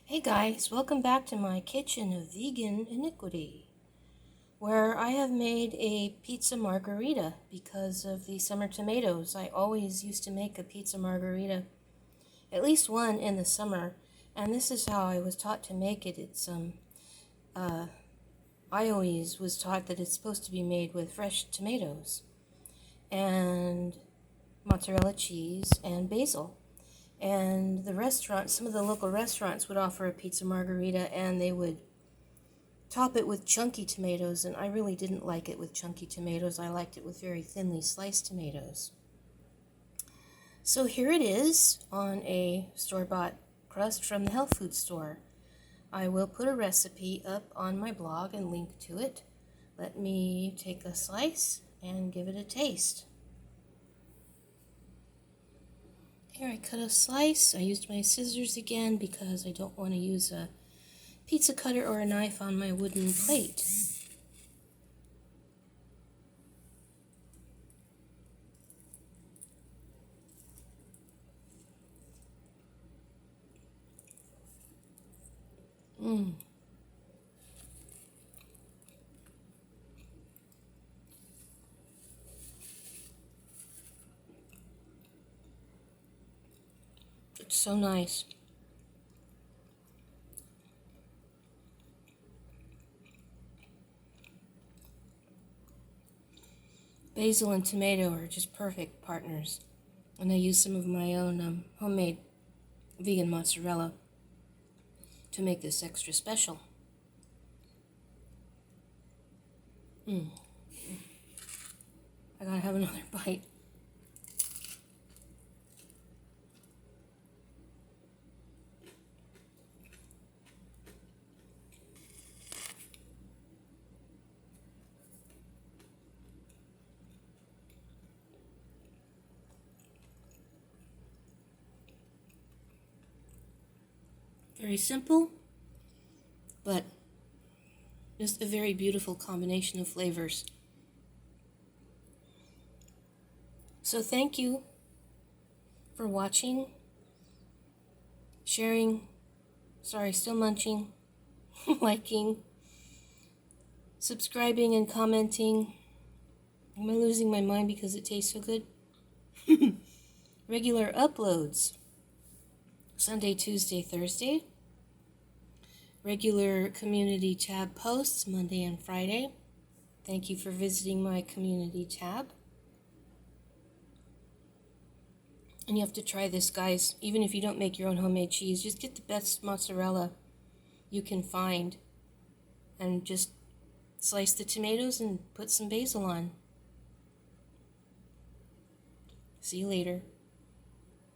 Hey guys, welcome back to my kitchen of vegan iniquity, where I have made a pizza margherita because of the summer tomatoes. I always used to make a pizza margherita, at least one in the summer, and this is how I was taught to make it. I always was taught that it's supposed to be made with fresh tomatoes and mozzarella cheese and basil. And some of the local restaurants would offer a pizza margherita, and they would top it with chunky tomatoes, and I really didn't like it with chunky tomatoes. I liked it with very thinly sliced tomatoes. So here it is on a store-bought crust from the health food store. I will put a recipe up on my blog and link to it. Let me take a slice and give it a taste. Here I cut a slice. I used my scissors again because I don't want to use a pizza cutter or a knife on my wooden plate. It's so nice. Basil and tomato are just perfect partners. And I use some of my own homemade vegan mozzarella to make this extra special. I gotta have another bite. Very simple, but just a very beautiful combination of flavors. So thank you for watching, sharing, still munching, liking, subscribing, and commenting. Am I losing my mind because it tastes so good? Regular uploads. Sunday, Tuesday, Thursday. Regular community tab posts Monday and Friday. Thank you for visiting my community tab. And you have to try this, guys. Even if you don't make your own homemade cheese, just get the best mozzarella you can find and just slice the tomatoes and put some basil on. See you later.